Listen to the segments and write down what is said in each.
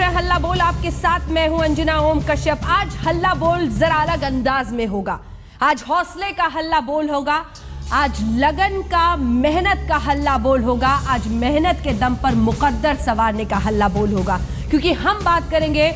है हल्ला बोल, आपके साथ मैं हूं अंजना ओम कश्यप। आज हल्ला बोल जरा अलग अंदाज में होगा। आज हौसले का हल्ला बोल होगा, आज लगन का, मेहनत का हल्ला बोल होगा, आज मेहनत के दम पर मुकद्दर संवारने का हल्ला बोल होगा। क्योंकि हम बात करेंगे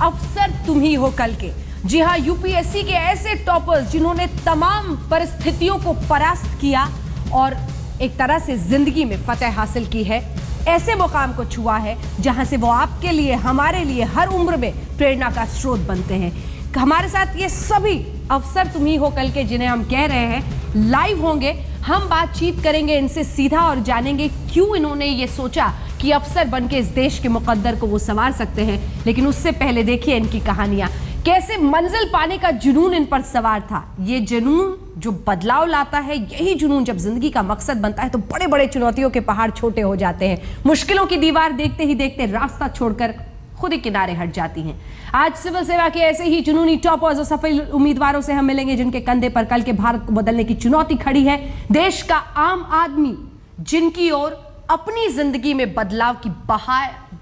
अफसर तुम ही हो कल के। जी हां, यूपीएससी के ऐसे टॉपर्स जिन्होंने तमाम परिस्थितियों को परास्त किया और एक तरह से जिंदगी में फतह हासिल की है, ऐसे मुकाम को छुआ है जहां से वो आपके लिए, हमारे लिए हर उम्र में प्रेरणा का स्रोत बनते हैं। हमारे साथ ये सभी अफसर तुम ही हो कल के, जिन्हें हम कह रहे हैं, लाइव होंगे। हम बातचीत करेंगे इनसे सीधा और जानेंगे क्यों इन्होंने ये सोचा कि अफसर बनके इस देश के मुकद्दर को वो संवार सकते हैं। लेकिन उससे पहले देखिए इनकी कहानियां, कैसे मंजिल पाने का जुनून इन पर सवार था। ये जुनून जो बदलाव लाता है, यही जुनून जब जिंदगी का मकसद बनता है तो बड़े बड़े चुनौतियों के पहाड़ छोटे हो जाते हैं। मुश्किलों की दीवार देखते ही देखते रास्ता छोड़कर खुद ही किनारे हट जाती हैं। आज सिविल सेवा के ऐसे ही जुनूनी टॉपर्स और सफल उम्मीदवारों से हम मिलेंगे जिनके कंधे पर कल के भारत को बदलने की चुनौती खड़ी है। देश का आम आदमी जिनकी ओर अपनी जिंदगी में बदलाव की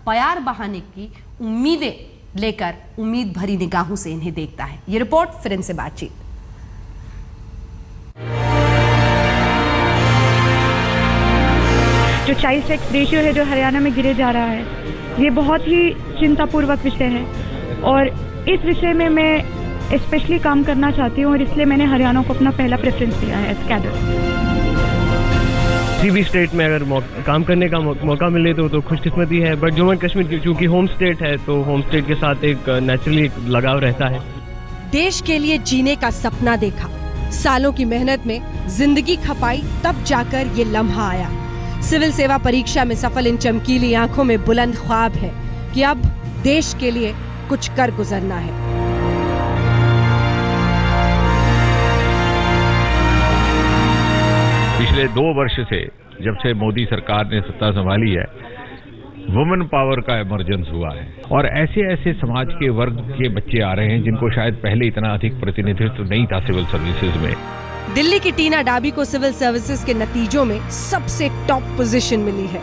बयार बहाने की उम्मीदें लेकर उम्मीद भरी निगाहों से इन्हें देखता है। ये रिपोर्ट, फिर इनसे बातचीत। जो चाइल्ड सेक्स रेशियो है जो हरियाणा में गिरे जा रहा है, ये बहुत ही चिंतापूर्वक विषय है और इस विषय में मैं स्पेशली काम करना चाहती हूँ और इसलिए मैंने हरियाणा को अपना पहला प्रेफरेंस दिया है एज कैडर। किसी भी स्टेट में अगर काम करने का मौका मिले तो खुशकिस्मती है, बट जम्मू एंड कश्मीर चूंकि होम स्टेट है तो होम स्टेट के साथ एक नेचुरली लगाव रहता है। देश के लिए जीने का सपना देखा, सालों की मेहनत में जिंदगी खपाई, तब जाकर ये लम्हा आया। सिविल सेवा परीक्षा में सफल इन चमकीली आंखों में बुलंद ख्वाब है कि अब देश के लिए कुछ कर गुजरना है। पिछले 2 वर्ष से, जब से मोदी सरकार ने सत्ता संभाली है, वुमेन पावर का इमर्जेंस हुआ है और ऐसे ऐसे समाज के वर्ग के बच्चे आ रहे हैं जिनको शायद पहले इतना अधिक प्रतिनिधित्व नहीं था सिविल सर्विसेज में। दिल्ली की टीना डाबी को सिविल सर्विसेज के नतीजों में सबसे टॉप पोजीशन मिली है।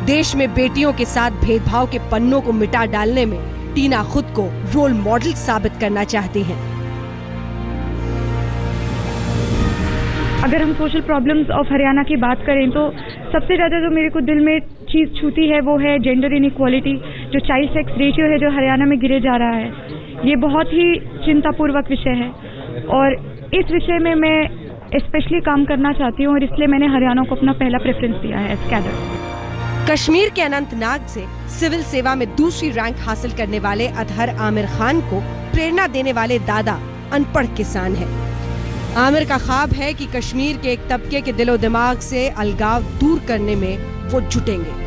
देश में बेटियों के साथ भेदभाव के पन्नों को मिटा डालने में टीना खुद को रोल मॉडल साबित करना चाहती हैं। अगर हम सोशल प्रॉब्लम्स ऑफ हरियाणा की बात करें तो सबसे ज़्यादा जो मेरे को दिल में चीज़ छूती है वो है जेंडर इनइक्वालिटी। जो चाइल्ड सेक्स रेशियो है जो हरियाणा में गिरे जा रहा है, ये बहुत ही चिंतापूर्वक विषय है और इस विषय में मैं स्पेशली काम करना चाहती हूँ और इसलिए मैंने हरियाणा को अपना पहला प्रेफरेंस दिया है एज कैडर। कश्मीर के अनंतनाग से सिविल सेवा में दूसरी रैंक हासिल करने वाले अतहर आमिर खान को प्रेरणा देने वाले दादा अनपढ़ किसान है। आमिर का ख्वाब है कि कश्मीर के एक तबके के दिलो दिमाग से अलगाव दूर करने में वो जुटेंगे।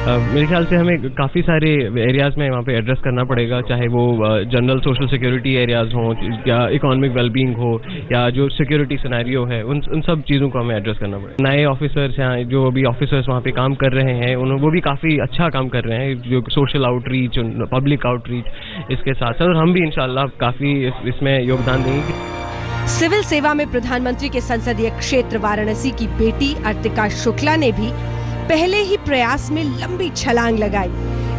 मेरे ख्याल से हमें काफ़ी सारे एरियाज़ में वहाँ पे एड्रेस करना पड़ेगा, चाहे वो जनरल सोशल सिक्योरिटी एरियाज़ हों या इकोनॉमिक वेलबींग हो या जो सिक्योरिटी सिनेरियो है, उन सब चीज़ों को हमें एड्रेस करना पड़ेगा। नए ऑफिसर्स हैं, जो अभी ऑफिसर्स वहाँ पे काम कर रहे हैं, वो भी काफ़ी अच्छा काम कर रहे हैं, जो सोशल आउटरीच, पब्लिक आउटरीच, इसके साथ साथ और हम भी इंशाल्लाह काफ़ी इसमें योगदान देंगे। सिविल सेवा में प्रधानमंत्री के संसदीय क्षेत्र वाराणसी की बेटी अर्तिका शुक्ला ने भी पहले ही प्रयास में लंबी छलांग लगाई।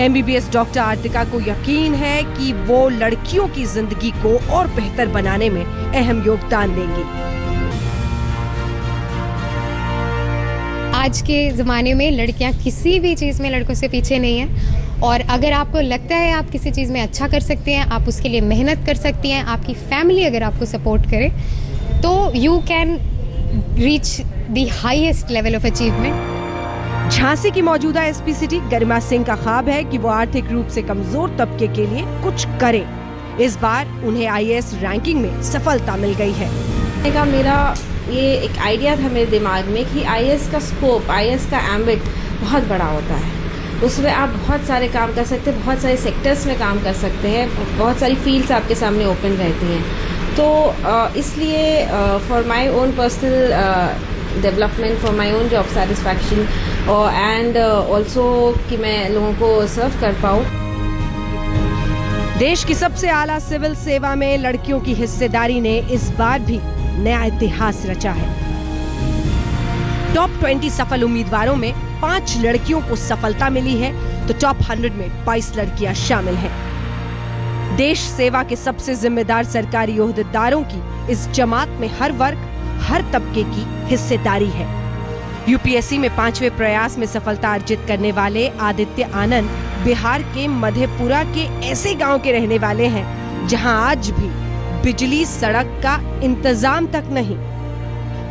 एमबीबीएस डॉक्टर अर्तिका को यकीन है कि वो लड़कियों की जिंदगी को और बेहतर बनाने में अहम योगदान देंगी। आज के ज़माने में लड़कियां किसी भी चीज़ में लड़कों से पीछे नहीं हैं और अगर आपको लगता है आप किसी चीज़ में अच्छा कर सकते हैं, आप उसके लिए मेहनत कर सकती हैं, आपकी फैमिली अगर आपको सपोर्ट करे तो you can reach the highest level of achievement. Jhansi की मौजूदा एसपी सिटी गरिमा सिंह का ख्वाब है कि वो आर्थिक रूप से कमजोर तबके के लिए कुछ करे। इस बार उन्हें आईएएस रैंकिंग में सफलता मिल गई है। मेरा ये एक आइडिया था मेरे दिमाग में कि आईएएस का स्कोप, आईएएस का एम्बिट बहुत बड़ा होता है। उसमें आप बहुत सारे काम कर सकते हैं, बहुत सारे सेक्टर्स में काम कर सकते हैं, बहुत सारी फील्ड्स आपके सामने ओपन रहती हैं। तो इसलिए for my own personal development, for my own job satisfaction and also कि मैं लोगों को सर्व कर पाऊँ। देश की सबसे आला सिविल सेवा में लड़कियों की हिस्सेदारी ने इस बार भी नया इतिहास रचा है। टॉप 20 सफल उम्मीदवारों में 5 लड़कियों को सफलता मिली है तो टॉप 100 में 22 लड़कियां शामिल हैं। देश सेवा के सबसे जिम्मेदार सरकारी ओहदेदारों की इस जमात में हर वर्ग, हर तबके की हिस्सेदारी है। यूपीएससी में 5वें प्रयास में सफलता अर्जित करने वाले आदित्य आनंद बिहार के मधेपुरा के ऐसे गांव के रहने वाले हैं जहां आज भी बिजली सड़क का इंतजाम तक नहीं।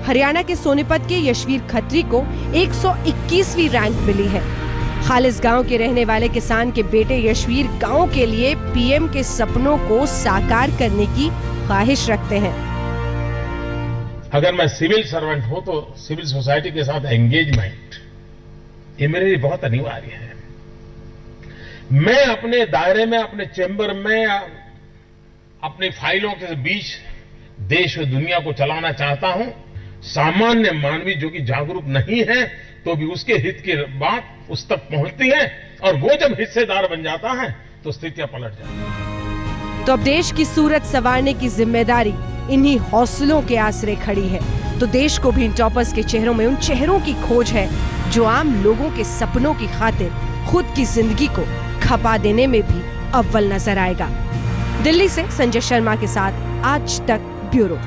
हरियाणा के सोनीपत के यशवीर खत्री को 121वीं रैंक मिली है। खालिस गांव के रहने वाले किसान के बेटे यशवीर गांव के लिए पीएम के सपनों को साकार करने की ख्वाहिश रखते हैं। अगर मैं सिविल सर्वेंट हूं तो सिविल सोसाइटी के साथ एंगेजमेंट ये मेरे लिए बहुत अनिवार्य है। मैं अपने दायरे में, अपने चैम्बर में, अपनी फाइलों के बीच देश और दुनिया को चलाना चाहता हूं। सामान्य मानवी जो कि जागरूक नहीं है तो भी उसके हित की बात उस तक पहुंचती है और वो जब हिस्सेदार बन जाता है तो स्थितियां पलट जाती हैं। तो अब देश की सूरत संवारने की जिम्मेदारी इन्हीं हौसलों के आसरे खड़ी है। तो देश को भी इन टॉपर्स के चेहरों में उन चेहरों की खोज है जो आम लोगों के सपनों की खातिर खुद की जिंदगी को खपा देने में भी अव्वल नजर आएगा। दिल्ली से संजय शर्मा के साथ आज तक ब्यूरो।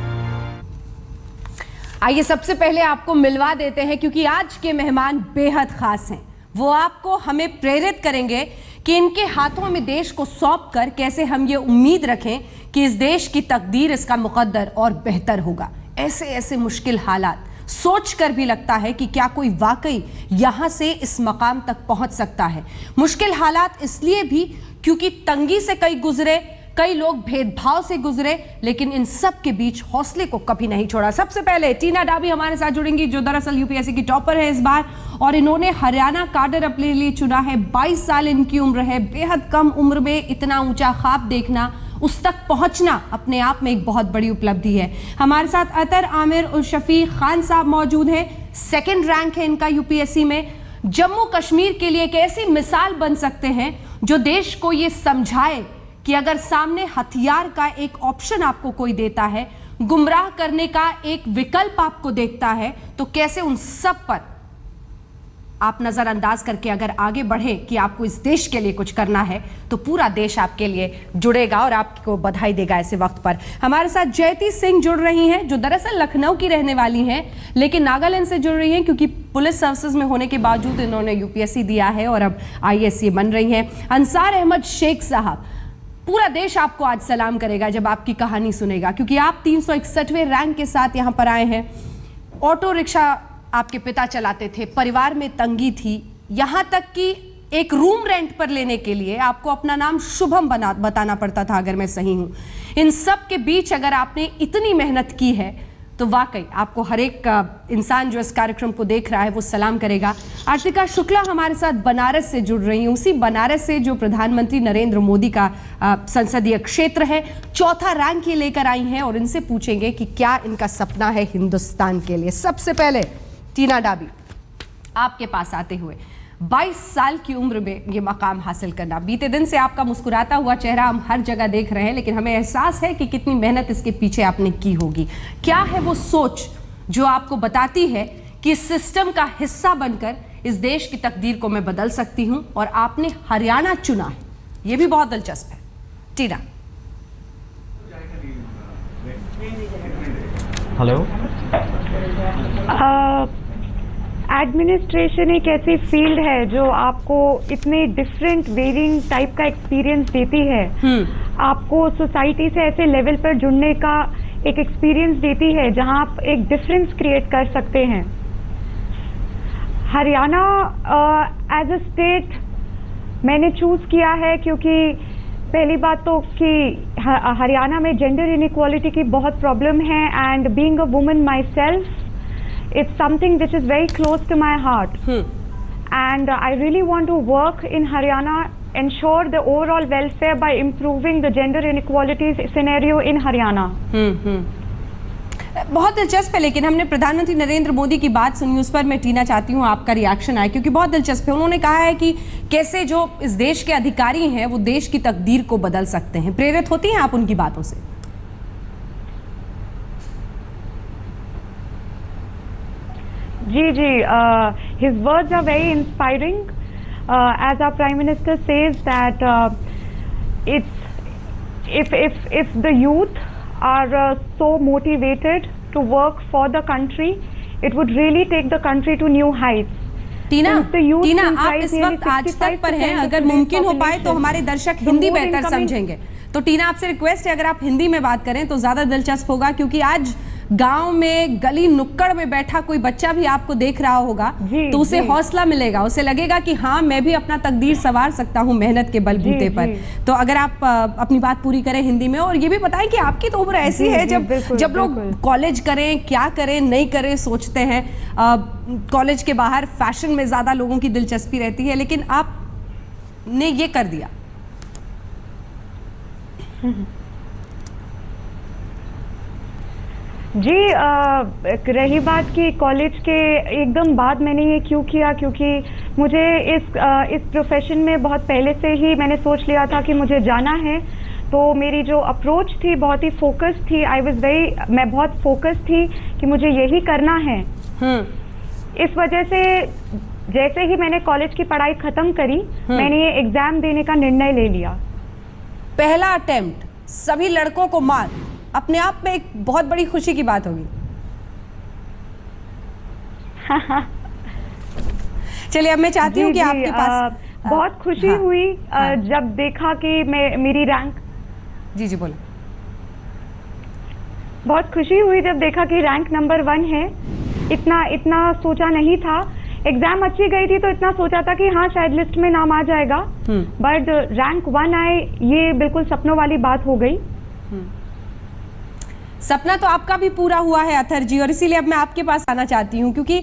आइए सबसे पहले आपको मिलवा देते हैं क्योंकि आज के मेहमान बेहद खास हैं। वो आपको हमें प्रेरित करेंगे कि इनके हाथों में देश को सौंप कर कैसे हम ये उम्मीद रखें कि इस देश की तकदीर, इसका मुकद्दर और बेहतर होगा। ऐसे ऐसे मुश्किल हालात सोच कर भी लगता है कि क्या कोई वाकई यहां से इस मकाम तक पहुंच सकता है। मुश्किल हालात इसलिए भी क्योंकि तंगी से कई गुजरे, कई लोग भेदभाव से गुजरे, लेकिन इन सब के बीच हौसले को कभी नहीं छोड़ा। सबसे पहले टीना डाबी हमारे साथ जुड़ेंगी जो दरअसल यूपीएससी की टॉपर है इस बार और इन्होंने हरियाणा काडर अपने लिए चुना है। 22 साल इनकी उम्र है। बेहद कम उम्र में इतना ऊंचा ख्वाब देखना, उस तक पहुंचना अपने आप में एक बहुत बड़ी उपलब्धि है। हमारे साथ अतर आमिर और शफीक खान साहब मौजूद हैं। 2nd रैंक है इनका यूपीएससी में। जम्मू कश्मीर के लिए एक ऐसी मिसाल बन सकते हैं जो देश को ये समझाए कि अगर सामने हथियार का एक ऑप्शन आपको कोई देता है, गुमराह करने का एक विकल्प आपको देखता है, तो कैसे उन सब पर आप नजरअंदाज करके अगर आगे बढ़े कि आपको इस देश के लिए कुछ करना है तो पूरा देश आपके लिए जुड़ेगा और आपको बधाई देगा ऐसे वक्त पर। हमारे साथ जयती सिंह जुड़ रही हैं जो दरअसल लखनऊ की रहने वाली हैं लेकिन नागालैंड से जुड़ रही हैं क्योंकि पुलिस सर्विसेज में होने के बावजूद इन्होंने यूपीएससी दिया है और अब IAS बन रही हैं। अंसार अहमद शेख साहब, पूरा देश आपको आज सलाम करेगा जब आपकी कहानी सुनेगा क्योंकि आप 361वें रैंक के साथ यहां पर आए हैं। ऑटो रिक्शा आपके पिता चलाते थे, परिवार में तंगी थी, यहां तक कि एक रूम रेंट पर लेने के लिए आपको अपना नाम शुभम बताना पड़ता था अगर मैं सही हूं। इन सब के बीच अगर आपने इतनी मेहनत की है तो वाकई आपको हर एक इंसान जो इस कार्यक्रम को देख रहा है वो सलाम करेगा। आर्तिका शुक्ला हमारे साथ बनारस से जुड़ रही हैं, उसी बनारस से जो प्रधानमंत्री नरेंद्र मोदी का संसदीय क्षेत्र है। 4था रैंक ये लेकर आई हैं और इनसे पूछेंगे कि क्या इनका सपना है हिंदुस्तान के लिए। सबसे पहले टीना डाबी, आपके पास आते हुए 22 साल की उम्र में ये मकाम हासिल करना, बीते दिन से आपका मुस्कुराता हुआ चेहरा हम हर जगह देख रहे हैं लेकिन हमें एहसास है कि कितनी मेहनत इसके पीछे आपने की होगी। क्या है वो सोच जो आपको बताती है कि इस सिस्टम का हिस्सा बनकर इस देश की तकदीर को मैं बदल सकती हूं और आपने हरियाणा चुना है? ये भी बहुत दिलचस्प है। टीना। हेलो। एडमिनिस्ट्रेशन एक ऐसी फील्ड है जो आपको इतने डिफरेंट वेरिंग टाइप का एक्सपीरियंस देती है। आपको सोसाइटी से ऐसे लेवल पर जुड़ने का एक एक्सपीरियंस देती है जहां आप एक डिफरेंस क्रिएट कर सकते हैं। हरियाणा एज अ स्टेट मैंने चूज किया है क्योंकि पहली बात तो कि हरियाणा में जेंडर इनइक्वालिटी की बहुत प्रॉब्लम है and being a woman my self it's something which is very close to my heart. And I really want to work in Haryana, ensure the overall welfare by improving the gender inequality scenario in Haryana. बहुत दिलचस्प है लेकिन हमने प्रधानमंत्री नरेंद्र मोदी की बात सुनी, उस पर मैं टीना चाहती हूँ आपका रिएक्शन आए क्योंकि बहुत दिलचस्प है। उन्होंने कहा है कि कैसे जो इस देश के अधिकारी हैं वो देश की तकदीर को बदल सकते हैं। प्रेरित होती हैं आप उनकी बातों से? जी, his words are very inspiring. As our Prime Minister says that if the youth are so motivated to work for the country, it would really take the country to new heights. Tina, Since the youth टीना, आप comprise इस nearly वक्त आज तक पर हैं, 65% अगर of the मुमकिन हो पाए तो population. हमारे दर्शक The हिंदी more बेहतर incoming- समझेंगे। तो टीना, आपसे रिक्वेस्ट है, अगर आप हिंदी में बात करें तो ज्यादा दिलचस्प होगा, क्योंकि आज गांव में गली नुक्कड़ में बैठा कोई बच्चा भी आपको देख रहा होगा जी, तो उसे जी। हौसला मिलेगा, उसे लगेगा कि हाँ, मैं भी अपना तकदीर संवार सकता हूँ मेहनत के बलबूते जी, पर। जी। तो अगर आप अपनी बात पूरी करें हिंदी में, और ये भी बताएं कि आपकी तो उम्र ऐसी जी, है जी, जब बिल्कुल, जब लोग बिल्कुल। कॉलेज करें, क्या करें, नहीं करें, सोचते हैं। कॉलेज के बाहर फैशन में ज्यादा लोगों की दिलचस्पी रहती है, लेकिन आपने ये कर दिया। जी, रही बात कि कॉलेज के एकदम बाद मैंने ये क्यों किया, क्योंकि मुझे इस प्रोफेशन में बहुत पहले से ही मैंने सोच लिया था कि मुझे जाना है। तो मेरी जो अप्रोच थी बहुत ही फोकस थी। मैं बहुत फोकस थी कि मुझे यही करना है। इस वजह से जैसे ही मैंने कॉलेज की पढ़ाई खत्म करी, मैंने ये एग्जाम देने का निर्णय ले लिया। पहला अटेम्प्ट, सभी लड़कों को मार, अपने आप में एक बहुत बड़ी खुशी की बात होगी। चलिए, अब मैं चाहती हूँ कि आपके पास बहुत खुशी हुई जब देखा कि मेरी रैंक। जी बोलो। बहुत खुशी हुई जब देखा कि रैंक नंबर 1 है। इतना सोचा नहीं था। एग्जाम अच्छी गई थी तो इतना सोचा था कि हाँ, शायद लिस्ट में नाम आ जाएगा, बट रैंक 1 आए, ये बिल्कुल सपनों वाली बात हो गई। सपना तो आपका भी पूरा हुआ है अथर जी, और इसीलिए अब मैं आपके पास आना चाहती हूँ, क्योंकि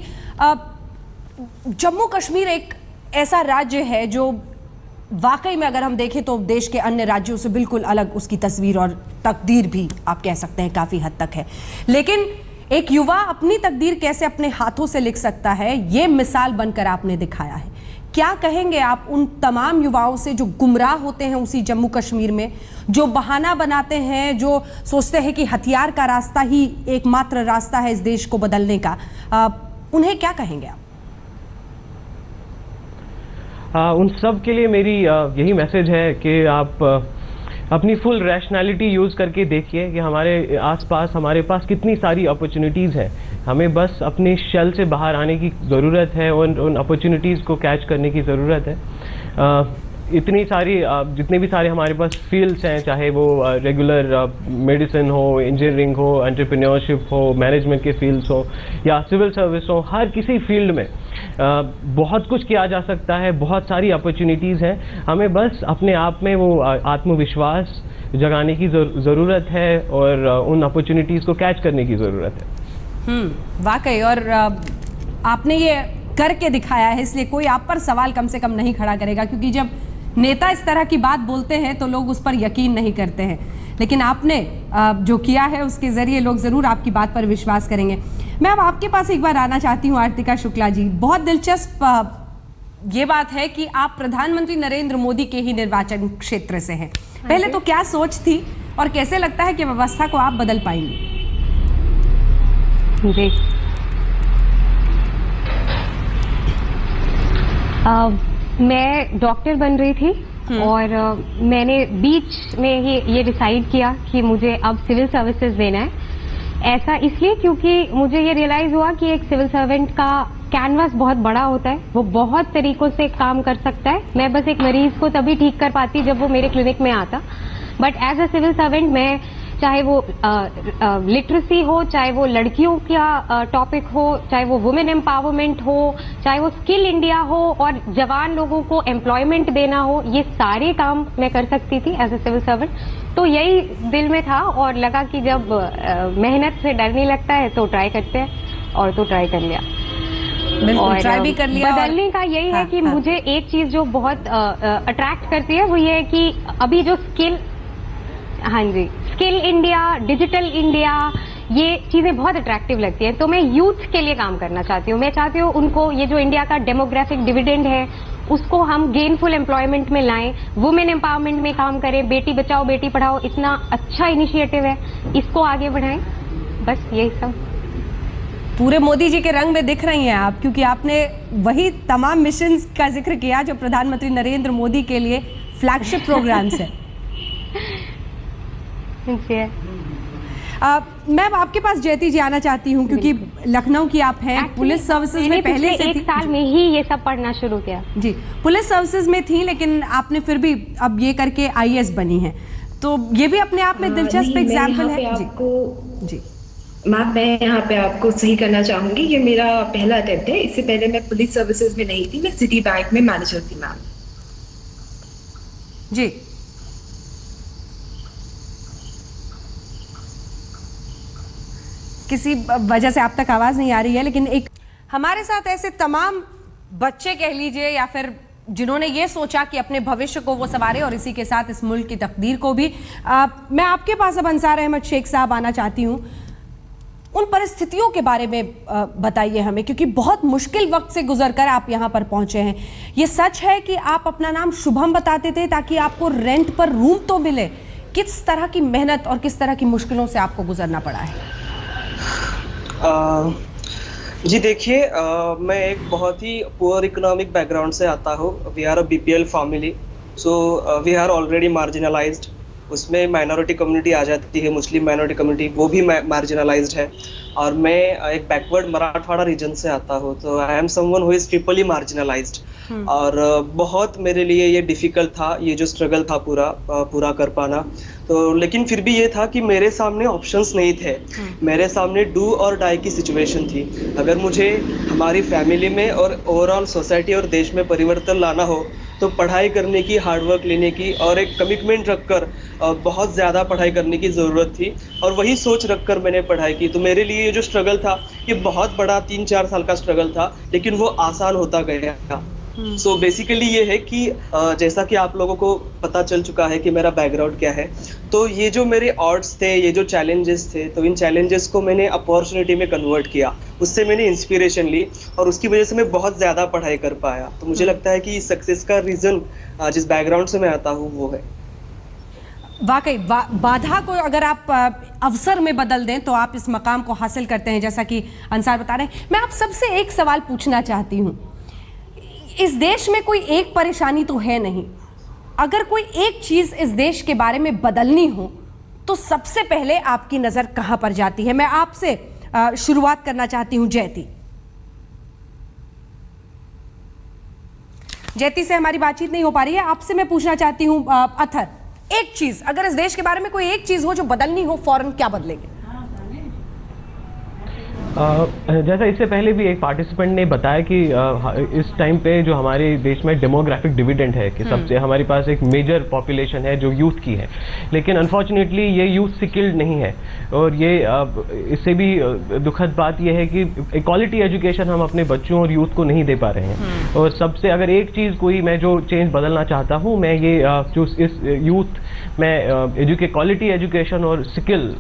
जम्मू कश्मीर एक ऐसा राज्य है जो वाकई में अगर हम देखें तो देश के अन्य राज्यों से बिल्कुल अलग उसकी तस्वीर और तकदीर भी आप कह सकते हैं काफ़ी हद तक है। लेकिन एक युवा अपनी तकदीर कैसे अपने हाथों से लिख सकता है, ये मिसाल बनकर आपने दिखाया है। क्या कहेंगे आप उन तमाम युवाओं से जो गुमराह होते हैं उसी जम्मू कश्मीर में, जो बहाना बनाते हैं, जो सोचते हैं कि हथियार का रास्ता ही एकमात्र रास्ता है इस देश को बदलने का, उन्हें क्या कहेंगे आप? उन सब के लिए मेरी यही मैसेज है कि आप अपनी फुल रैशनैलिटी यूज़ करके देखिए कि हमारे आसपास हमारे पास कितनी सारी अपॉर्चुनिटीज़ हैं। हमें बस अपने शेल से बाहर आने की ज़रूरत है, उन अपॉर्चुनिटीज़ को कैच करने की ज़रूरत है। इतनी सारी जितने भी सारे हमारे पास फील्ड्स हैं, चाहे वो रेगुलर मेडिसिन हो, इंजीनियरिंग हो, एंटरप्रेन्योरशिप हो, मैनेजमेंट के फील्ड्स हो या सिविल सर्विस हो, हर किसी फील्ड में बहुत कुछ किया जा सकता है, बहुत सारी अपॉर्चुनिटीज़ हैं। हमें बस अपने आप में वो आत्मविश्वास जगाने की ज़रूरत है और उन अपॉर्चुनिटीज़ को कैच करने की ज़रूरत है। वाकई, और आपने ये करके दिखाया है, इसलिए कोई आप पर सवाल कम से कम नहीं खड़ा करेगा, क्योंकि जब नेता इस तरह की बात बोलते हैं तो लोग उस पर यकीन नहीं करते हैं। लेकिन आपने जो किया है उसके ज़रिए लोग ज़रूर आपकी बात पर विश्वास करेंगे। मैं अब आपके पास एक बार आना चाहती हूँ आरतिका शुक्ला जी। बहुत दिलचस्प ये बात है कि आप प्रधानमंत्री नरेंद्र मोदी के ही निर्वाचन क्षेत्र से हैं। पहले तो क्या सोच थी और कैसे लगता है कि व्यवस्था को आप बदल पाएंगे? जी, मैं डॉक्टर बन रही थी और मैंने बीच में ही ये डिसाइड किया कि मुझे अब सिविल सर्विसेज देना है। ऐसा इसलिए क्योंकि मुझे ये रियलाइज हुआ कि एक सिविल सर्वेंट का कैनवास बहुत बड़ा होता है, वो बहुत तरीकों से काम कर सकता है। मैं बस एक मरीज को तभी ठीक कर पाती जब वो मेरे क्लिनिक में आता, but as a civil servant मैं, चाहे वो लिटरेसी हो, चाहे वो लड़कियों का टॉपिक हो, चाहे वो वुमेन एम्पावरमेंट हो, चाहे वो स्किल इंडिया हो और जवान लोगों को एम्प्लॉयमेंट देना हो, ये सारे काम मैं कर सकती थी एज ए सिविल सर्वेंट। तो यही दिल में था और लगा कि जब मेहनत से डर नहीं लगता है तो ट्राई करते हैं, और तो ट्राई कर लिया। और ट्राई भी कर लिया। बदलने का यही है कि मुझे एक चीज जो बहुत अट्रैक्ट करती है वो ये है कि अभी जो स्किल, हाँ जी, स्किल इंडिया, डिजिटल इंडिया, ये चीजें बहुत अट्रैक्टिव लगती है। तो मैं यूथ के लिए काम करना चाहती हूँ। मैं चाहती हूँ उनको ये जो इंडिया का डेमोग्राफिक डिविडेंड है उसको हम गेनफुल एम्प्लॉयमेंट में लाएं, वुमेन एम्पावरमेंट में काम करें, बेटी बचाओ बेटी पढ़ाओ इतना अच्छा इनिशिएटिव है, इसको आगे बढ़ाएं। बस यही सब। पूरे मोदी जी के रंग में दिख रही हैं आप, क्योंकि आपने वही तमाम मिशंस का जिक्र किया जो प्रधानमंत्री नरेंद्र मोदी के लिए फ्लैगशिप प्रोग्राम्स हैं। मैम आपके पास जयती जी आना चाहती हूँ, क्योंकि लखनऊ की आप हैं, पुलिस सर्विसेज में पहले से एक साल में ही ये सब पढ़ना शुरू किया। जी, पुलिस सर्विसेज में थी, लेकिन आपने फिर भी अब ये करके IAS बनी हैं, तो ये भी अपने आप में दिलचस्प एग्जाम्पल है। जी मैम, मैं यहाँ पे आपको सही करना चाहूंगी, ये मेरा पहला अटेम्प्ट है। इससे पहले मैं पुलिस सर्विसेज में नहीं थी, मैं सिटी बैंक में मैनेजर थी मैम। जी, किसी वजह से आप तक आवाज नहीं आ रही है, लेकिन एक हमारे साथ ऐसे तमाम बच्चे कह लीजिए या फिर जिन्होंने ये सोचा कि अपने भविष्य को वो संवारे और इसी के साथ इस मुल्क की तकदीर को भी। मैं आपके पास अब अंसार अहमद शेख साहब आना चाहती हूँ, उन परिस्थितियों के बारे में बताइए हमें, क्योंकि बहुत मुश्किल वक्त से गुजरकर आप यहाँ पर पहुंचे हैं। ये सच है कि आप अपना नाम शुभम बताते थे ताकि आपको रेंट पर रूम तो मिले, किस तरह की मेहनत और किस तरह की मुश्किलों से आपको गुजरना पड़ा है? जी देखिए, मैं एक बहुत ही पुअर इकोनॉमिक बैकग्राउंड से आता हूँ। We are a BPL family, so we are already marginalised. उसमें माइनॉरिटी कम्युनिटी आ जाती है, मुस्लिम माइनॉरिटी कम्युनिटी, वो भी मार्जिनलाइज्ड है। और मैं एक बैकवर्ड मराठवाड़ा रीजन से आता हूँ, तो I am someone who is triply marginalised. और बहुत मेरे लिए ये डिफिकल्ट था, ये जो स्ट्रगल था पूरा कर पाना। तो लेकिन फिर भी ये था कि मेरे सामने ऑप्शंस नहीं थे, मेरे सामने डू और डाई की सिचुएशन थी। अगर मुझे हमारी फैमिली में और ओवरऑल सोसाइटी और देश में परिवर्तन लाना हो तो पढ़ाई करने की, हार्डवर्क लेने की और एक कमिटमेंट रखकर बहुत ज़्यादा पढ़ाई करने की ज़रूरत थी। और वही सोच रखकर मैंने पढ़ाई की। तो मेरे लिए ये जो स्ट्रगल था, ये बहुत बड़ा 3-4 साल का स्ट्रगल था, लेकिन वो आसान होता गया। सो बेसिकली ये है कि जैसा कि आप लोगों को पता चल चुका है कि मेरा बैकग्राउंड क्या है, तो ये जो मेरे ऑड्स थे, ये जो चैलेंजेस थे, तो इन चैलेंजेस को मैंने अपॉर्चुनिटी में कन्वर्ट किया, उससे मैंने इंस्पिरेशन ली और उसकी वजह से मैं बहुत ज़्यादा पढ़ाई कर पाया। तो मुझे लगता है कि सक्सेस का रीज़न जिस बैकग्राउंड से मैं आता हूँ वो है। वाकई बाधा को अगर आप अवसर में बदल दें तो आप इस मकाम को हासिल करते हैं, जैसा कि अंसार बता रहे हैं। मैं आप सबसे एक सवाल पूछना चाहती हूँ, इस देश में कोई एक परेशानी तो है नहीं, अगर कोई एक चीज इस देश के बारे में बदलनी हो तो सबसे पहले आपकी नजर कहां पर जाती है? मैं आपसे शुरुआत करना चाहती हूं जयती से हमारी बातचीत नहीं हो पा रही है, आपसे मैं पूछना चाहती हूं अथर, एक चीज अगर इस देश के बारे में कोई एक चीज हो जो बदलनी हो, फौरन क्या बदलेंगे? जैसा इससे पहले भी एक पार्टिसिपेंट ने बताया कि इस टाइम पे जो हमारे देश में डेमोग्राफिक डिविडेंड है कि सबसे हमारे पास एक मेजर पॉपुलेशन है जो यूथ की है, लेकिन अनफॉर्चुनेटली ये यूथ स्किल्ड नहीं है। और ये इससे भी दुखद बात ये है कि इक्वालिटी एजुकेशन हम अपने बच्चों और यूथ को नहीं दे पा रहे हैं। और सबसे अगर एक चीज़ कोई मैं जो चेंज बदलना चाहता हूँ, मैं ये जो इस यूथ में क्वालिटी एजुकेशन और स्किल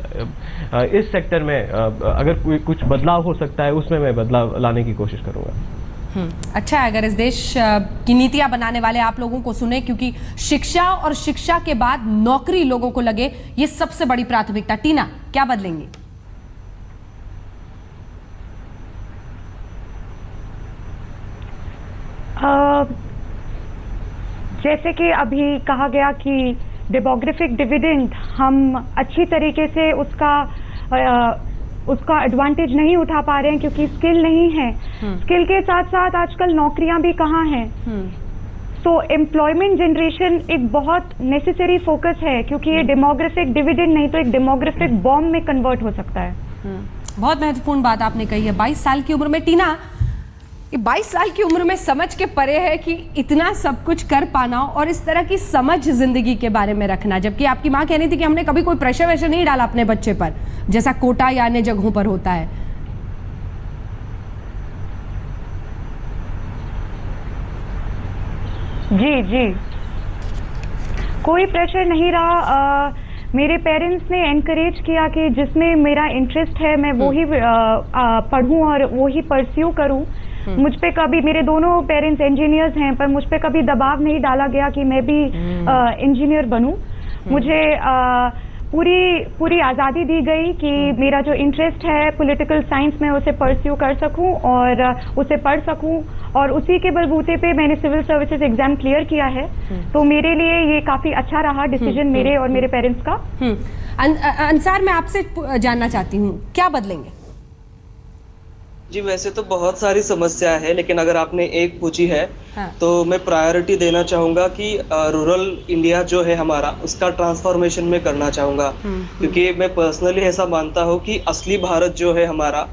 इस सेक्टर में अगर कोई कुछ बदलाव हो सकता है उसमें मैं बदलाव लाने की कोशिश करूंगा। अच्छा है अगर इस देश की नीतियां बनाने वाले आप लोगों को सुने, क्योंकि शिक्षा और शिक्षा के बाद नौकरी लोगों को लगे, ये सबसे बड़ी प्राथमिकता। टीना, क्या बदलेंगी? जैसे कि अभी कहा गया कि डेमोग्राफिक डिविडेंड हम अच्छी तरीके से उसका एडवांटेज नहीं उठा पा रहे हैं क्योंकि स्किल नहीं है। स्किल के साथ साथ आजकल नौकरियां भी कहाँ हैं। तो एम्प्लॉयमेंट जनरेशन एक बहुत नेसेसरी फोकस है, क्योंकि ये डेमोग्राफिक डिविडेंड नहीं तो एक डेमोग्राफिक बॉम्ब में कन्वर्ट हो सकता है। बहुत महत्वपूर्ण बात आपने कही है। 22 साल की उम्र में टीना, 22 साल की उम्र में समझ के परे है कि इतना सब कुछ कर पाना और इस तरह की समझ जिंदगी के बारे में रखना, जबकि आपकी माँ कहनी थी कि हमने कभी कोई प्रेशर वैशर नहीं डाला अपने बच्चे पर, जैसा कोटा या अन्य जगहों पर होता है। जी, कोई प्रेशर नहीं रहा। मेरे पेरेंट्स ने एनकरेज किया कि जिसमें मेरा इंटरेस्ट है मैं वो ही पढ़ूं और वो ही परस्यू करूं। मुझ पे कभी, मेरे दोनों पेरेंट्स इंजीनियर्स हैं, पर मुझ पे कभी दबाव नहीं डाला गया कि मैं भी इंजीनियर बनूं। पूरी आज़ादी दी गई कि मेरा जो इंटरेस्ट है पॉलिटिकल साइंस में उसे परस्यू कर सकूं और उसे पढ़ सकूं, और उसी के बलबूते पे मैंने सिविल सर्विसेज एग्जाम क्लियर किया है। तो मेरे लिए ये काफ़ी अच्छा रहा डिसीजन मेरे और मेरे पेरेंट्स का। अंसार, मैं आपसे जानना चाहती हूँ, क्या बदलेंगे? जी, वैसे तो बहुत सारी समस्या है, लेकिन अगर आपने एक पूछी है तो मैं प्रायोरिटी देना चाहूँगा कि रूरल इंडिया जो है हमारा, उसका ट्रांसफॉर्मेशन में करना चाहूँगा। क्योंकि मैं पर्सनली ऐसा मानता हूँ कि असली भारत जो है हमारा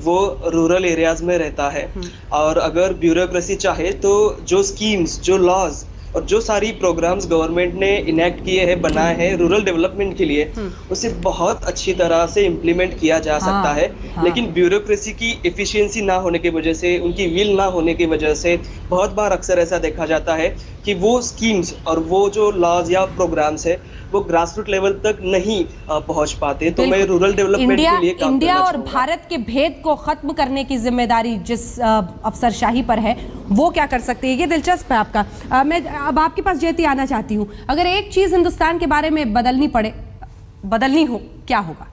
वो रूरल एरियाज में रहता है। और अगर ब्यूरोक्रेसी चाहे तो जो स्कीम्स, जो लॉज और जो सारी प्रोग्राम्स गवर्नमेंट ने इनेक्ट किए हैं, बनाए हैं रूरल डेवलपमेंट के लिए, उसे बहुत अच्छी तरह से इम्प्लीमेंट किया जा सकता है। लेकिन ब्यूरोक्रेसी की एफिशिएंसी ना होने की वजह से, उनकी विल ना होने की वजह से बहुत बार अक्सर ऐसा देखा जाता है कि वो स्कीम्स और वो जो लॉज या प्रोग्राम्स है वो ग्रासरूट लेवल तक नहीं पहुंच पाते। तो मैं रूरल डेवलपमेंट के लिए काम इंडिया करना और चाहूंगा। भारत के भेद को खत्म करने की जिम्मेदारी जिस अफसरशाही पर है, वो क्या कर सकते हैं? ये दिलचस्प है आपका। मैं अब आपके पास जयती आना चाहती हूँ। अगर एक चीज हिंदुस्तान के बारे में बदलनी हो, क्या होगा?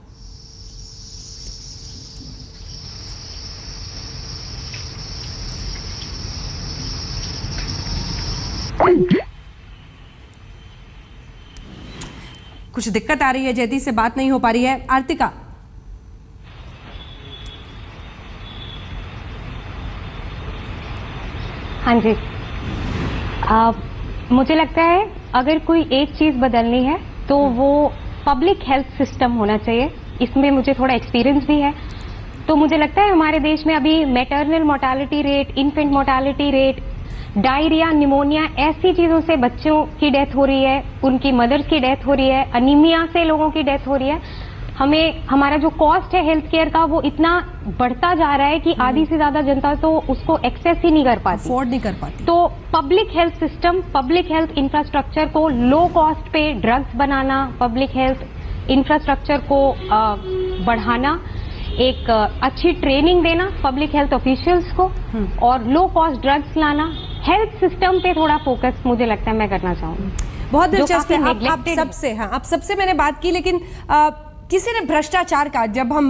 कुछ दिक्कत आ रही है, जयती से बात नहीं हो पा रही है। आर्तिका, हाँ जी, मुझे लगता है अगर कोई एक चीज बदलनी है तो वो पब्लिक हेल्थ सिस्टम होना चाहिए। इसमें मुझे थोड़ा एक्सपीरियंस भी है। तो मुझे लगता है हमारे देश में अभी maternal mortality rate, infant mortality rate, diarrhoea, pneumonia, ऐसी चीजों से बच्चों की डेथ हो रही है, उनकी मदर्स की डेथ हो रही है, अनीमिया से लोगों की डेथ हो रही है। हमारा जो कॉस्ट है हेल्थ केयर का वो इतना बढ़ता जा रहा है कि आधी से ज्यादा जनता तो उसको एक्सेस ही नहीं कर पाती, अफोर्ड नहीं कर पाती। तो public health system, public health infrastructure को लो कॉस्ट पे ड्रग्स बनाना, पब्लिक हेल्थ इंफ्रास्ट्रक्चर को बढ़ाना, एक अच्छी ट्रेनिंग देना पब्लिक हेल्थ ऑफिशियल्स को, और लो कॉस्ट ड्रग्स लाना, हेल्थ सिस्टम पे थोड़ा फोकस मुझे लगता है मैं करना चाहूंगी। बहुत दिलचस्प है। आप सबसे मैंने बात की, लेकिन किसी ने भ्रष्टाचार का, जब हम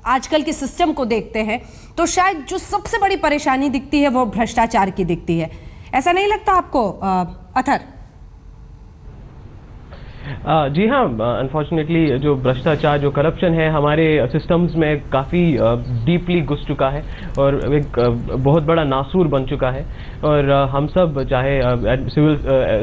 आजकल के सिस्टम को देखते हैं तो शायद जो सबसे बड़ी परेशानी दिखती है वो भ्रष्टाचार की दिखती है। ऐसा नहीं लगता आपको अथर? जी हाँ, अनफॉर्चुनेटली जो भ्रष्टाचार, जो करप्शन है हमारे सिस्टम्स में काफ़ी डीपली घुस चुका है और एक बहुत बड़ा नासूर बन चुका है। और हम सब, चाहे सिविल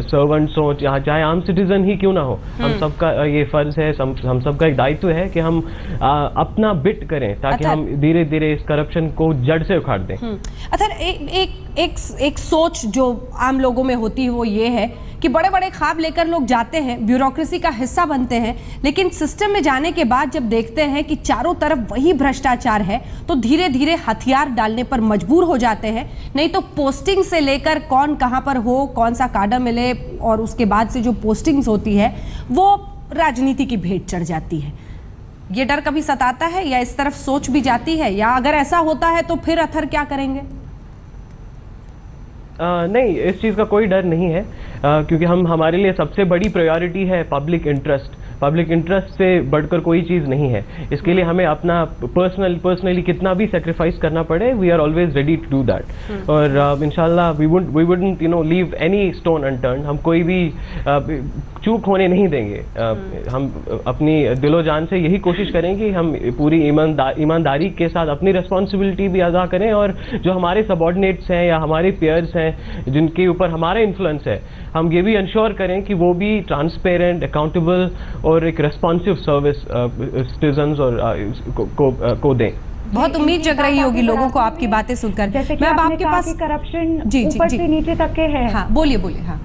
सर्वेंट्स हो, चाहे आम सिटीजन ही क्यों ना हो, हम सबका ये फर्ज है, हम सबका एक दायित्व है कि हम अपना बिट करें ताकि हम धीरे धीरे इस करप्शन को जड़ से उखाड़ दें। अथर, एक सोच जो आम लोगों में होती है वो ये है कि बड़े बड़े ख्वाब लेकर लोग जाते हैं, ब्यूरोक्रेसी का हिस्सा बनते हैं, लेकिन सिस्टम में जाने के बाद जब देखते हैं कि चारों तरफ वही भ्रष्टाचार है तो धीरे धीरे हथियार डालने पर मजबूर हो जाते हैं। नहीं तो पोस्टिंग से लेकर कौन कहां पर हो, कौन सा काडर मिले, और उसके बाद से जो पोस्टिंग्स होती है वो राजनीति की भेंट चढ़ जाती है। ये डर कभी सताता है या इस तरफ सोच भी जाती है, या अगर ऐसा होता है तो फिर अथर क्या करेंगे? नहीं, इस चीज़ का कोई डर नहीं है, क्योंकि हमारे लिए सबसे बड़ी प्रायोरिटी है पब्लिक इंटरेस्ट। पब्लिक इंटरेस्ट से बढ़कर कोई चीज़ नहीं है। इसके लिए हमें अपना पर्सनली कितना भी सेक्रीफाइस करना पड़े, we are always ready to do that. और इंशाल्लाह we wouldn't leave any stone unturned. हम कोई भी चूक होने नहीं देंगे। हम अपनी दिलो जान से यही कोशिश करें कि हम पूरी ईमानदारी के साथ अपनी रिस्पॉन्सिबिलिटी भी अदा करें, और जो हमारे सबॉर्डिनेट्स हैं या हमारे पेयर्स हैं जिनके ऊपर हमारा इन्फ्लुएंस है, हम ये भी इंश्योर करें कि वो भी ट्रांसपेरेंट, अकाउंटेबल और एक रेस्पॉन्सिव सर्विस सिटीजन्स और को दें। बहुत उम्मीद जग रही होगी लोगों को आपकी बातें सुनकर। जैसे कि मैं अब आपने आपके कहा पास कि करप्शन ऊपर से नीचे तक के है। हाँ, बोलिए। हाँ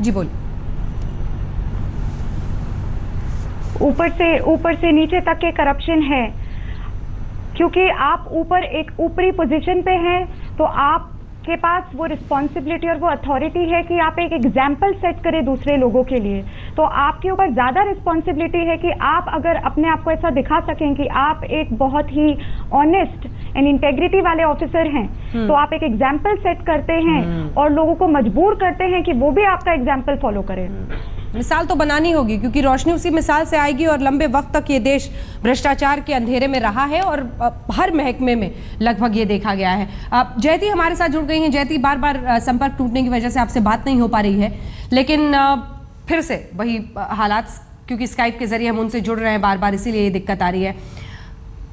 जी, बोलिए। ऊपर से नीचे तक के करप्शन है, क्योंकि आप एक ऊपरी पोजीशन पे हैं तो आपके पास वो रिस्पॉन्सिबिलिटी और वो अथॉरिटी है कि आप एक एग्जाम्पल सेट करें दूसरे लोगों के लिए। तो आपके ऊपर ज्यादा रिस्पॉन्सिबिलिटी है कि आप अगर अपने आप को ऐसा दिखा सकें कि आप एक बहुत ही ऑनेस्ट एंड इंटेग्रिटी वाले ऑफिसर हैं, तो आप एक एग्जाम्पल सेट करते हैं और लोगों को मजबूर करते हैं कि वो भी आपका एग्जाम्पल फॉलो करें। मिसाल तो बनानी होगी, क्योंकि रोशनी उसी मिसाल से आएगी और लंबे वक्त तक ये देश भ्रष्टाचार के अंधेरे में रहा है और हर महकमे में लगभग ये देखा गया है। जयती हमारे साथ जुड़ गई हैं। जयती, बार बार संपर्क टूटने की वजह से आपसे बात नहीं हो पा रही है, लेकिन फिर से वही हालात, क्योंकि स्काइप के जरिए हम उनसे जुड़ रहे हैं बार बार, इसीलिए ये दिक्कत आ रही है।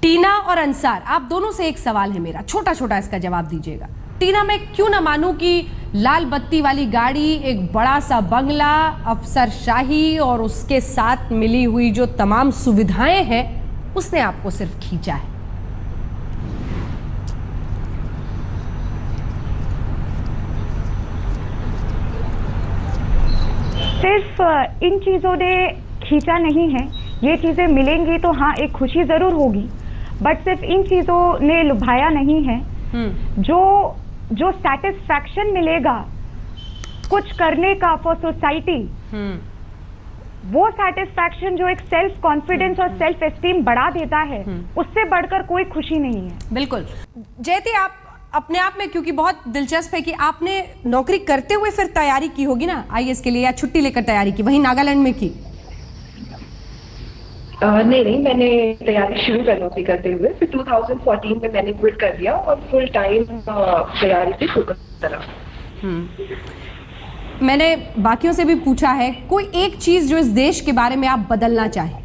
टीना और अंसार, आप दोनों से एक सवाल है मेरा, छोटा छोटा इसका जवाब दीजिएगा। टीना, मैं क्यों ना मानूं कि लाल बत्ती वाली गाड़ी, एक बड़ा सा बंगला, अफसरशाही और उसके साथ मिली हुई जो तमाम सुविधाएं हैं, उसने आपको सिर्फ खींचा है। सिर्फ इन चीज़ों ने खींचा नहीं है। ये चीज़ें मिलेंगी तो हाँ, एक खुशी ज़रूर होगी, बट सिर्फ इन चीज़ों ने लुभाया नहीं है। जो सेटिस्फैक्शन मिलेगा कुछ करने का फॉर सोसाइटी, वो सेटिस्फैक्शन जो एक सेल्फ कॉन्फिडेंस और सेल्फ एस्टीम बढ़ा देता है, उससे बढ़कर कोई खुशी नहीं है। बिल्कुल। जयती, आप अपने आप में, क्योंकि बहुत दिलचस्प है कि आपने नौकरी करते हुए फिर तैयारी की होगी ना आईएएस के लिए, या छुट्टी लेकर तैयारी की, वहीं नागालैंड में की? नहीं, मैंने तैयारी शुरू कर नौकरी करते हुए, फिर 2014 में मैंने क्विट कर दिया और फुल टाइम तैयारी पे फोकस करा। मैंने बाकियों से भी पूछा है, कोई एक चीज जो इस देश के बारे में आप बदलना चाहें?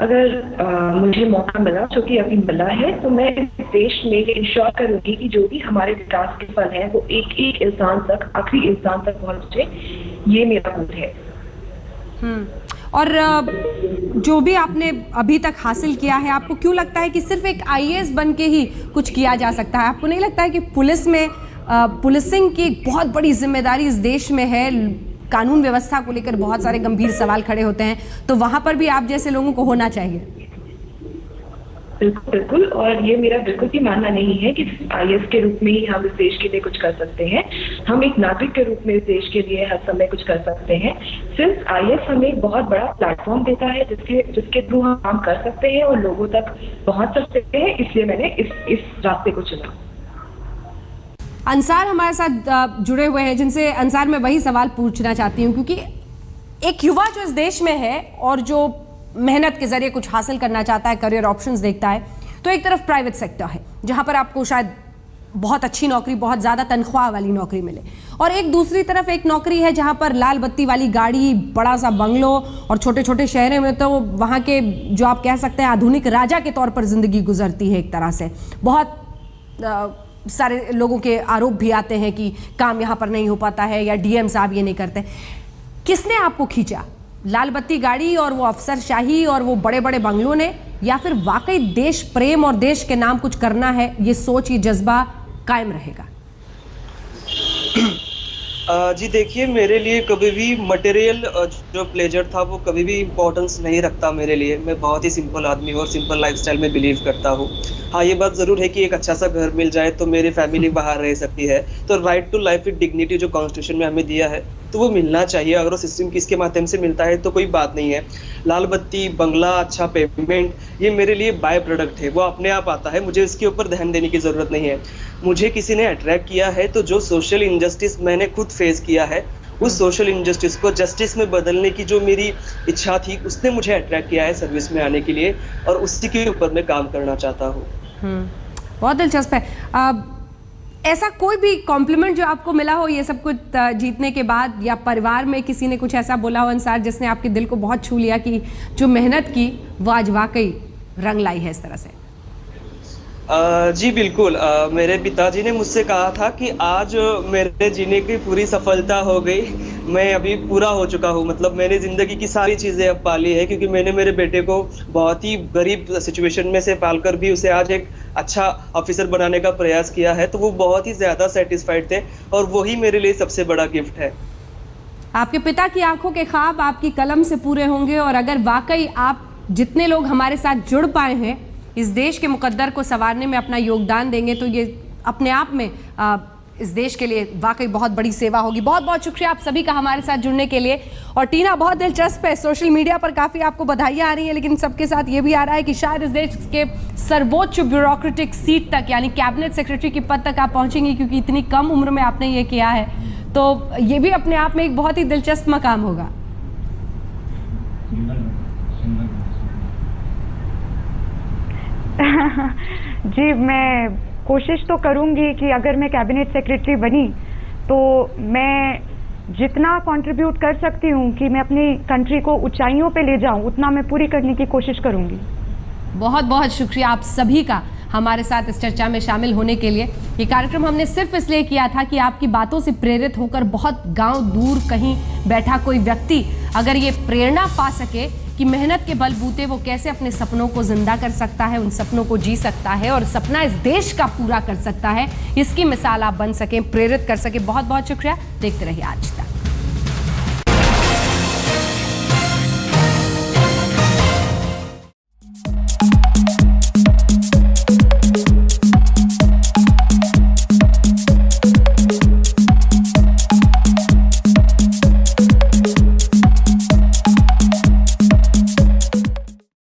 अगर मुझे मौका मिला, जो कि अभी मिला है, तो मैं इस देश में ये इंश्योर करूंगी कि जो भी हमारे विकास के फल हैं वो एक एक इंसान तक, आखिरी इंसान तक पहुंचे। ये मेरा गोल है। और जो भी आपने अभी तक हासिल किया है, आपको क्यों लगता है कि सिर्फ एक आईएएस बन के ही कुछ किया जा सकता है? आपको नहीं लगता है कि पुलिस में पुलिसिंग की एक बहुत बड़ी जिम्मेदारी इस देश में है? कानून व्यवस्था को लेकर बहुत सारे गंभीर सवाल खड़े होते हैं, तो वहां पर भी आप जैसे लोगों को होना चाहिए। बिल्कुल, और ये मेरा बिल्कुल भी मानना नहीं है कि आईएएस के रूप में ही हम इस देश के लिए कुछ कर सकते हैं। हम एक नागरिक के रूप में इस देश के लिए हर समय कुछ कर सकते हैं। सिर्फ आईएएस हमें एक बहुत बड़ा प्लेटफॉर्म देता है जिसके थ्रू हम काम कर सकते हैं और लोगों तक पहुंच सकते हैं, इसलिए मैंने इस रास्ते को चुना। अंसार हमारे साथ जुड़े हुए हैं, जिनसे अंसार मैं वही सवाल पूछना चाहती हूँ, क्योंकि एक युवा जो इस देश में है और जो मेहनत के जरिए कुछ हासिल करना चाहता है, करियर ऑप्शंस देखता है, तो एक तरफ प्राइवेट सेक्टर है जहां पर आपको शायद बहुत अच्छी नौकरी, बहुत ज़्यादा तनख्वाह वाली नौकरी मिले, और एक दूसरी तरफ एक नौकरी है जहां पर लाल बत्ती वाली गाड़ी, बड़ा सा बंगलो, और छोटे छोटे शहरों में तो वहाँ के जो आप कह सकते हैं आधुनिक राजा के तौर पर ज़िंदगी गुजरती है एक तरह से। बहुत सारे लोगों के आरोप भी आते हैं कि काम यहाँ पर नहीं हो पाता है, या डीएम साहब ये नहीं करते। किसने आपको खींचा? लाल बत्ती गाड़ी और वो अफसरशाही और वो बड़े बड़े बंगलों ने, या फिर वाकई देश प्रेम और देश के नाम कुछ करना है, ये सोच, ये जज्बा कायम रहेगा? जी देखिए, मेरे लिए कभी भी मटेरियल जो प्लेजर था वो कभी भी इम्पोर्टेंस नहीं रखता मेरे लिए। मैं बहुत ही सिंपल आदमी हूँ और सिंपल लाइफस्टाइल में बिलीव करता हूँ। हाँ, ये बात ज़रूर है कि एक अच्छा सा घर मिल जाए तो मेरी फैमिली बाहर रह सकती है, तो right to life with dignity जो कॉन्स्टिट्यूशन में हमें दिया है तो वो मिलना चाहिए। अगर वो सिस्टम किसके माध्यम से मिलता है तो कोई बात नहीं है। लाल बत्ती, बंगला, अच्छा पेमेंट, ये मेरे लिए बाय प्रोडक्ट है, वो अपने आप आता है, मुझे इसके ऊपर ध्यान देने की ज़रूरत नहीं है। मुझे किसी ने अट्रैक्ट किया है तो जो सोशल इनजस्टिस मैंने खुद फेस किया है, उस सोशल इनजस्टिस को जस्टिस में बदलने की जो मेरी इच्छा थी, उसने मुझे अट्रैक्ट किया है सर्विस में आने के लिए, और उसी के ऊपर मैं काम करना चाहता हूँ। बहुत दिलचस्प है। ऐसा कोई भी कॉम्प्लीमेंट जो आपको मिला हो ये सब कुछ जीतने के बाद, या परिवार में किसी ने कुछ ऐसा बोला हो अंसार जिसने आपके दिल को बहुत छू लिया कि जो मेहनत की वो आज वाकई रंग लाई है इस तरह से? जी बिल्कुल, मेरे पिताजी ने मुझसे कहा था कि आज मेरे जीने की पूरी सफलता हो गई, मैं अभी पूरा हो चुका हूँ। मतलब मैंने ज़िंदगी की सारी चीज़ें अब पाली है, क्योंकि मैंने मेरे बेटे को बहुत ही गरीब सिचुएशन में से पालकर भी उसे आज एक अच्छा ऑफिसर बनाने का प्रयास किया है, तो वो बहुत ही ज़्यादा सेटिस्फाइड थे, और वही मेरे लिए सबसे बड़ा गिफ्ट है। आपके पिता की आंखों के ख्वाब आपकी कलम से पूरे होंगे, और अगर वाकई आप जितने लोग हमारे साथ जुड़ पाए हैं इस देश के मुकद्दर को संवारने में अपना योगदान देंगे, तो ये अपने आप में इस देश के लिए वाकई बहुत बड़ी सेवा होगी। बहुत बहुत शुक्रिया आप सभी का हमारे साथ जुड़ने के लिए। और टीना, बहुत दिलचस्प है, सोशल मीडिया पर काफ़ी आपको बधाइयाँ आ रही हैं, लेकिन सबके साथ ये भी आ रहा है कि शायद इस देश के सर्वोच्च ब्यूरोक्रेटिक सीट तक, यानी कैबिनेट सेक्रेटरी के पद तक आप पहुँचेंगी, क्योंकि इतनी कम उम्र में आपने ये किया है। तो ये भी अपने आप में एक बहुत ही दिलचस्प मकाम होगा। जी, मैं कोशिश तो करूंगी कि अगर मैं कैबिनेट सेक्रेटरी बनी तो मैं जितना कंट्रीब्यूट कर सकती हूँ कि मैं अपनी कंट्री को ऊंचाइयों पे ले जाऊं, उतना मैं पूरी करने की कोशिश करूंगी। बहुत बहुत शुक्रिया आप सभी का हमारे साथ इस चर्चा में शामिल होने के लिए। ये कार्यक्रम हमने सिर्फ इसलिए किया था कि आपकी बातों से प्रेरित होकर बहुत गांव दूर कहीं बैठा कोई व्यक्ति अगर ये प्रेरणा पा सके कि मेहनत के बलबूते वो कैसे अपने सपनों को जिंदा कर सकता है, उन सपनों को जी सकता है और सपना इस देश का पूरा कर सकता है, इसकी मिसाल आप बन सकें, प्रेरित कर सके। बहुत बहुत शुक्रिया। देखते रहिए आज तक।